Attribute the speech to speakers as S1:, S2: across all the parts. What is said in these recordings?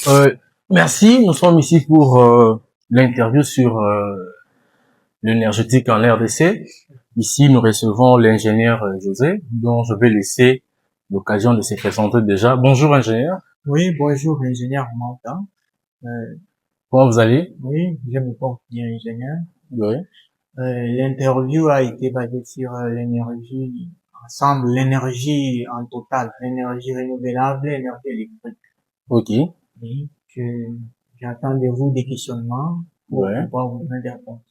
S1: Euh, Merci, nous sommes ici pour l'interview sur l'énergétique en RDC. Ici, nous recevons l'ingénieur José, dont je vais laisser l'occasion de se présenter déjà. Bonjour ingénieur.
S2: Oui, bonjour, ingénieur Martin. Euh,
S1: Comment vous allez?
S2: oui, je me porte bien, ingénieur.
S1: Oui.
S2: L'interview a été basée sur l'énergie ensemble, l'énergie en total, l'énergie renouvelable, l'énergie électrique.
S1: Ok.
S2: Oui, j'attends de vous des questionnements pour
S1: Ouais.
S2: pouvoir vous donner des réponses.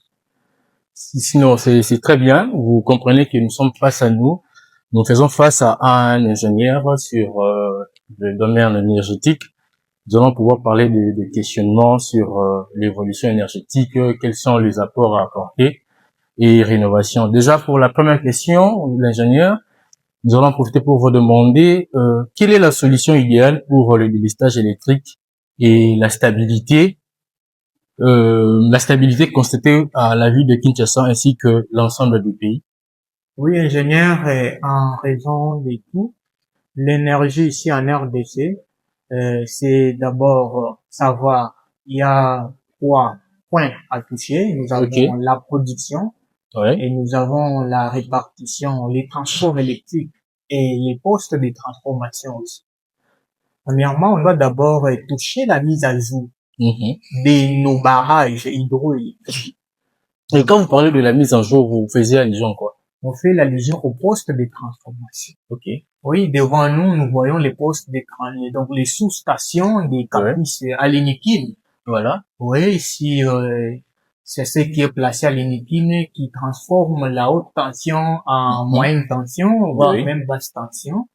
S1: Sinon, c'est très bien. Vous comprenez que nous sommes face à nous. Nous faisons face à un ingénieur sur le domaine énergétique. Nous allons pouvoir parler de questionnements sur l'évolution énergétique, quels sont les apports à apporter et rénovation. Déjà, pour la première question, l'ingénieur, nous allons en profiter pour vous demander quelle est la solution idéale pour le délestage électrique et la stabilité constatée à la ville de Kinshasa ainsi que l'ensemble du pays.
S2: Oui, ingénieur, en raison de tout, l'énergie ici en RDC, c'est d'abord savoir, il y a trois points à toucher. Nous avons
S1: Ok.
S2: la production
S1: Ouais.
S2: et nous avons la répartition, les transports électriques et les postes de transformation aussi. Premièrement, on doit d'abord toucher la mise à jour
S1: Mhm.
S2: de nos barrages hydroélectriques.
S1: Et quand vous parlez de la mise en jour, vous faisiez allusion quoi?
S2: On fait l'allusion aux postes de transformation.
S1: Ok.
S2: Oui, devant nous, nous voyons les postes d'écran, donc les sous-stations des caprices à l'Inikine.
S1: Voilà.
S2: Oui, ici, c'est ce qui est placé à l'Inikine qui transforme la haute tension en moyenne tension, voire même basse tension.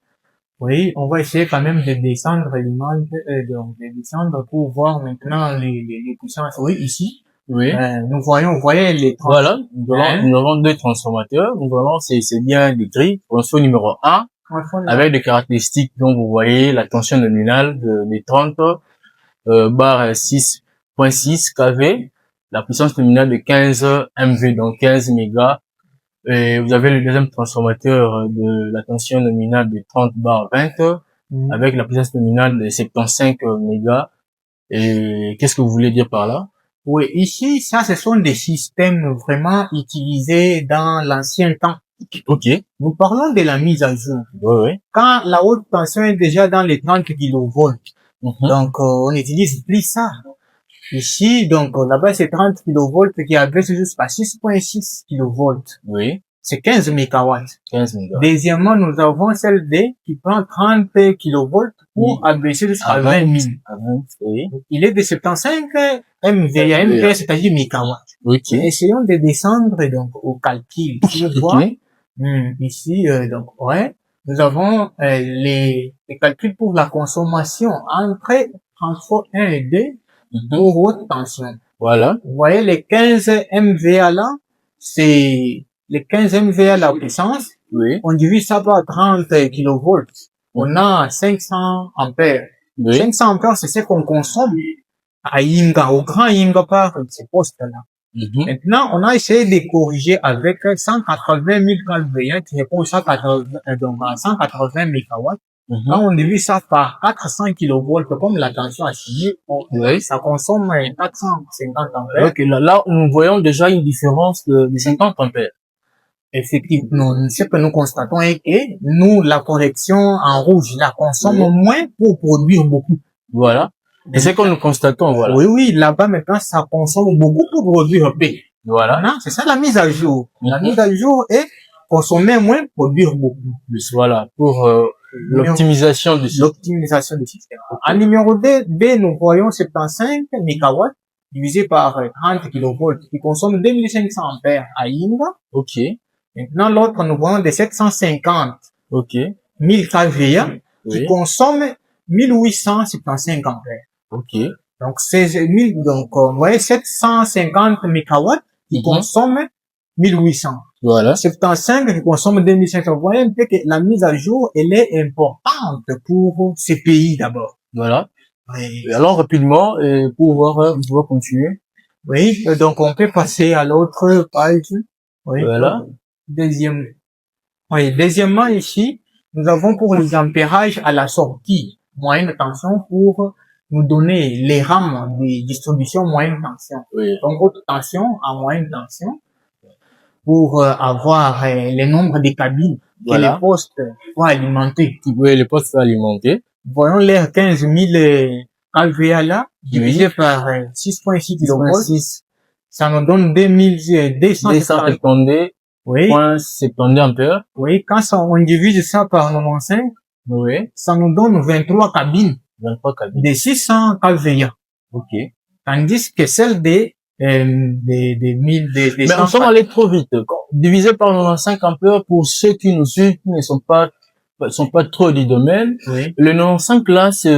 S2: Oui, on va essayer quand même de descendre l'image, donc de descendre pour voir maintenant les puissances. Oui, ici.
S1: Oui.
S2: Nous voyons, vous voyez les
S1: Voilà. Nous avons deux transformateurs. Nous avons, c'est bien décrit. Transfo numéro 1. Avec des caractéristiques dont vous voyez la tension nominale de 30 bar 6.6 kV, la puissance nominale de 15 MV, donc 15 mégas. Et vous avez le deuxième transformateur de la tension nominale de 30 bar 20 avec la puissance nominale de 75 mégas. Et qu'est-ce que vous voulez dire par là?
S2: Oui, ici, ça, ce sont des systèmes vraiment utilisés dans l'ancien temps.
S1: Ok.
S2: Nous parlons de la mise à jour.
S1: Oui.
S2: Quand la haute tension est déjà dans les 30 kilovolts, donc on n'utilise plus ça. Ici, donc là-bas, c'est 30 kilovolts qui abaisse jusqu'à 6.6 kilovolts.
S1: Oui.
S2: C'est 15 mégawatts.
S1: 15 mégawatts.
S2: Deuxièmement, nous avons celle D qui prend 30 kilovolts pour abaisser jusqu'à 20 000.
S1: Oui.
S2: Il est de 75 MVA, MVA, c'est-à-dire mégawatts.
S1: Ok.
S2: Essayons de descendre donc au calcul. Tu vois? Ici, donc, ouais, nous avons les calculs pour la consommation entre transport 1 et 2 pour haute tension.
S1: Voilà.
S2: Vous voyez les 15 MVA là, c'est les 15 MVA la puissance.
S1: Oui.
S2: On divise ça par 30 kilovolts. On a 500 ampères.
S1: Oui.
S2: 500 ampères, c'est ce qu'on consomme à Inga, au grand Inga par ces postes-là. Maintenant, on a essayé de corriger avec 180 000 kVA qui répond à 180 mégawatts. Quand on divise ça par 400 kilovolts, comme la tension a signé, ça consomme 450 ampères.
S1: Ok, là, nous voyons déjà une différence de 50 ampères.
S2: Effectivement, ce que nous constatons est que nous, la correction en rouge, la consomme moins pour produire beaucoup.
S1: Voilà. Et c'est ce que nous constatons, voilà.
S2: Oui, là-bas, maintenant, ça consomme beaucoup pour produire peu.
S1: Voilà.
S2: Non, c'est ça la mise à jour. La mise à jour est consommer moins, produire beaucoup.
S1: Voilà. Pour l'optimisation du système.
S2: L'optimisation du système. En numéro B, nous voyons 75 mégawatts divisé par 30 kilovolts qui consomme 2500 ampères à Inga.
S1: Ok.
S2: Maintenant, l'autre, nous voyons des 750.
S1: Ok.
S2: 1000 kVA qui consomme 1875 ampères.
S1: Ok.
S2: Donc, c'est 1000, donc, vous voyez, 750 mégawatts qui consomment 1800.
S1: Voilà.
S2: 75 qui consomment 2500. Vous voyez un peu que la mise à jour, elle est importante pour ces pays d'abord.
S1: Voilà. Oui. Et alors, rapidement, pour pouvoir continuer.
S2: Oui, donc on peut passer à l'autre page. Oui.
S1: Voilà.
S2: Deuxièmement, ici, nous avons pour les ampérages à la sortie, moyenne tension pour nous donner les rames de distribution moyenne tension.
S1: Oui.
S2: Donc, haute tension à moyenne tension pour avoir le nombre de cabines que les postes vont alimenter.
S1: Oui, les postes alimenter.
S2: Voyons les 15 000 kVA là, divisé par 6.6 kV. Ça nous donne 2272. Oui.
S1: 0.72 ampères.
S2: Oui, quand on divise ça par 95,
S1: oui,
S2: ça nous donne 23 cabines.
S1: 23 cabines.
S2: De 600 kVA.
S1: Ok.
S2: Tandis que celle des 1000,
S1: mais on sommes allés trop vite. Divisé par 95 ampères pour ceux qui nous suivent, qui ne sont pas trop du domaine.
S2: Oui.
S1: Le 95 là, c'est,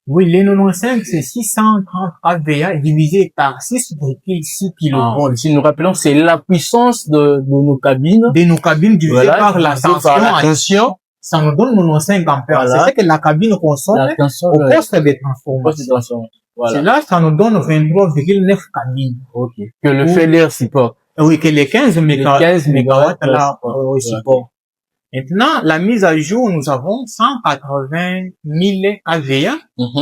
S2: oui, les 95, c'est 630 kVA divisé par 6,6 kV.
S1: Si nous rappelons, c'est la puissance de nos cabines.
S2: De nos cabines divisé par la tension. Ça nous donne 95 ampères. C'est ce que la cabine consomme au poste de transformation.
S1: Voilà.
S2: C'est là, ça nous donne 23,9 cabines.
S1: Ok. Que le FELER supporte.
S2: Oui, que les 15 mégawatts là, supportent. Maintenant, la mise à jour, nous avons 180 000 kVA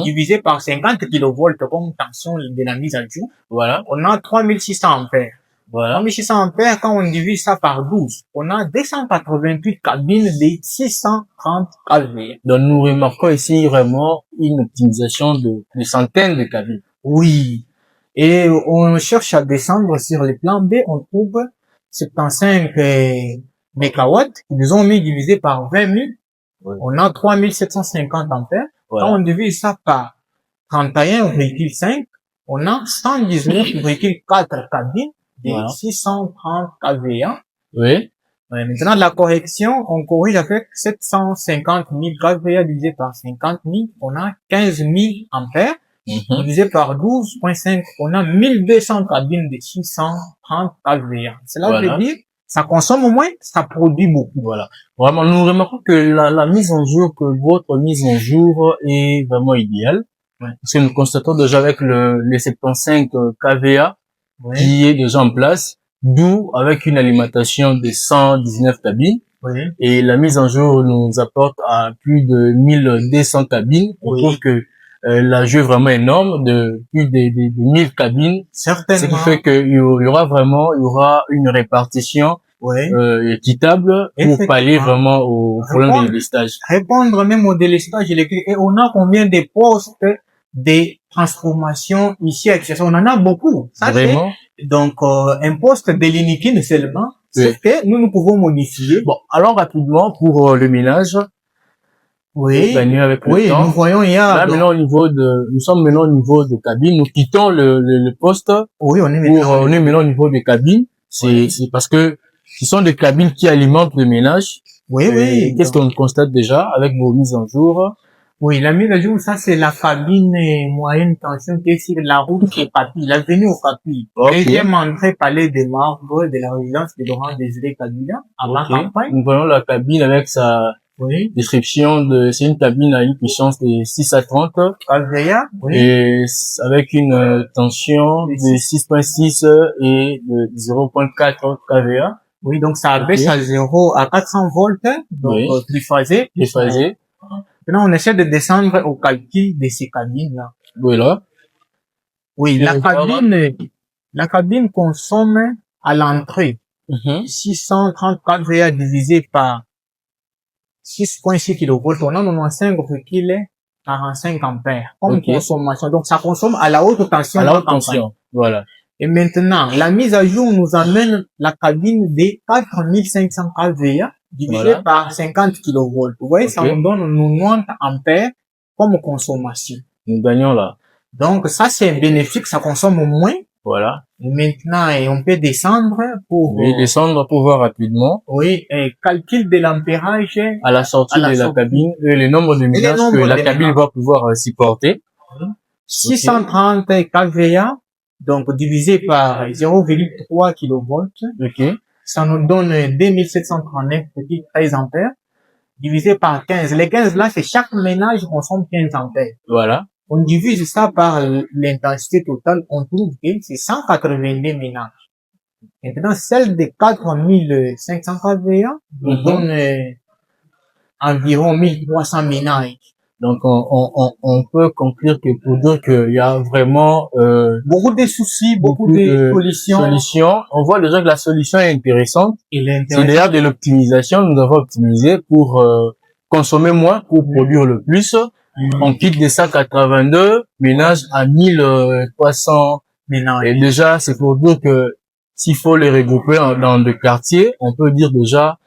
S2: divisé par 50 kV comme tension de la mise à jour.
S1: Voilà.
S2: On a 3600 ampères. Voilà. 3600 ampères, quand on divise ça par 12, on a 288 cabines de 630 kVA.
S1: Donc, nous remarquons ici vraiment une optimisation de centaines de cabines.
S2: Oui. Et on cherche à descendre sur le plan B, on trouve 75 mégawatts, ils ont mis divisé par 20 000. Oui. On a 3750 ampères. Voilà. Quand on divise ça par 31,5, on a 119,4 cabines de 630 kVA.
S1: Oui.
S2: Maintenant, la correction, on corrige avec 750 000 kVA divisé par 50 000, on a 15 000 ampères. Divisé par 12,5, on a 1200 cabines de 630 kVA. Cela veut dire, ça consomme moins, ça produit beaucoup.
S1: Voilà. Vraiment, nous remarquons que la mise en jour, que votre mise en jour est vraiment idéale. Ouais. Parce que nous constatons déjà avec les 75 kVA qui est déjà en place, d'où avec une alimentation de 119 cabines.
S2: Oui.
S1: Et la mise en jour nous apporte à plus de 1200 cabines. On trouve que la jeu est vraiment énorme, de plus de 1000 cabines.
S2: Certainement.
S1: Ce qui fait qu'il y aura une répartition équitable pour pallier vraiment au problème de délestage.
S2: Répondre même au délestage électrique. Et on a combien de postes de transformation ici à Kinshasa? On en a beaucoup. Ça
S1: vraiment.
S2: Donc, un poste de l'iniquine seulement, c'est que nous pouvons modifier.
S1: Bon, alors rapidement pour le ménage.
S2: Oui,
S1: avec le temps.
S2: Nous voyons, il y a...
S1: Là, maintenant, nous sommes maintenant au niveau de cabine. Nous quittons le poste.
S2: Oui, on est
S1: maintenant au niveau des cabines. C'est parce que ce sont des cabines qui alimentent le ménage.
S2: Oui.
S1: Qu'est-ce qu'on constate déjà avec vos mises en jour?
S2: Oui, la mise à jour, ça, c'est la cabine moyenne tension qui est sur la route qui est Papi, l'avenue au Papi. Deuxième entrée palais des Marbres de la résidence de Laurent Désiré Kabila, à la campagne.
S1: Nous voyons la cabine avec sa description c'est une cabine à une puissance de 6 à 30
S2: kVA,
S1: et avec une tension de 6.6 et de 0.4 kVA.
S2: Oui, donc ça baisse à 400 volts, donc triphasé. Maintenant, on essaie de descendre au calcul de ces cabines-là.
S1: Voilà.
S2: Oui, la cabine consomme à l'entrée 630 kVA divisé par 6.6 kV, on a 95,45 ampères comme consommation. Donc, ça consomme à la haute tension.
S1: À la haute tension, voilà.
S2: Et maintenant, la mise à jour nous amène la cabine de 4500 kVA divisé par 50 kV. Vous voyez, ça nous donne 90 ampères comme consommation.
S1: Nous gagnons là.
S2: Donc, ça, c'est bénéfique, ça consomme moins.
S1: Voilà.
S2: Et maintenant, on peut descendre pour...
S1: Oui, descendre pour voir rapidement.
S2: Oui, calcul de l'ampérage.
S1: À la sortie de la cabine, et le nombre de ménages que la cabine va pouvoir supporter.
S2: 630 kVA, donc divisé par 0,3 kV. Ça nous donne 2739,13 ampères. Divisé par 15. Les 15 là, c'est chaque ménage consomme 15 ampères.
S1: Voilà.
S2: On divise ça par l'intensité totale, on trouve que c'est 182 ménages. Maintenant, celle de 4500 kVA nous donne environ 1300 ménages.
S1: Donc, on peut conclure que pour dire qu'il y a vraiment
S2: beaucoup de soucis, beaucoup de
S1: solutions. On voit déjà que la solution est intéressante.
S2: C'est
S1: d'ailleurs de l'optimisation. Nous avons optimisé pour consommer moins, pour produire le plus. On quitte des 182 ménages à 1300 ménages. Et déjà, c'est pour dire que s'il faut les regrouper dans des quartiers, on peut dire déjà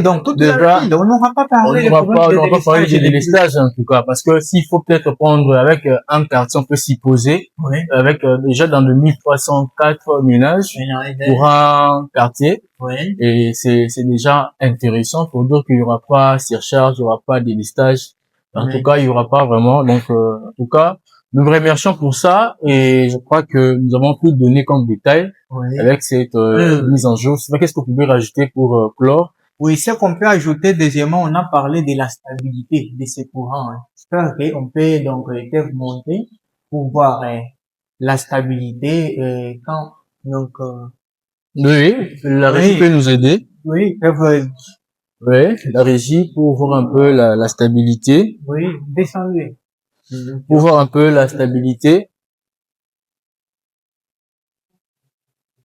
S2: donc toute la ville, on n'aura pas parlé
S1: de délestage en tout cas, parce que s'il faut peut-être prendre avec un quartier, on peut s'y poser, avec déjà dans de 1304 ménages pour un quartier, et c'est déjà intéressant pour dire qu'il y aura pas surcharge, il y aura pas de délestage, en tout cas il y aura pas vraiment, donc en tout cas nous vous remercions pour ça, et je crois que nous avons pu donner comme détail avec cette mise en jeu. Qu'est-ce que vous pouvez rajouter pour clore?
S2: Oui, ce qu'on peut ajouter, deuxièmement, on a parlé de la stabilité de ces courants. J'espère qu'on peut donc monter pour voir la stabilité quand donc
S1: oui, la régie peut nous aider.
S2: Oui,
S1: la régie pour voir un peu la stabilité.
S2: Oui, descendez.
S1: Pour voir un peu la stabilité.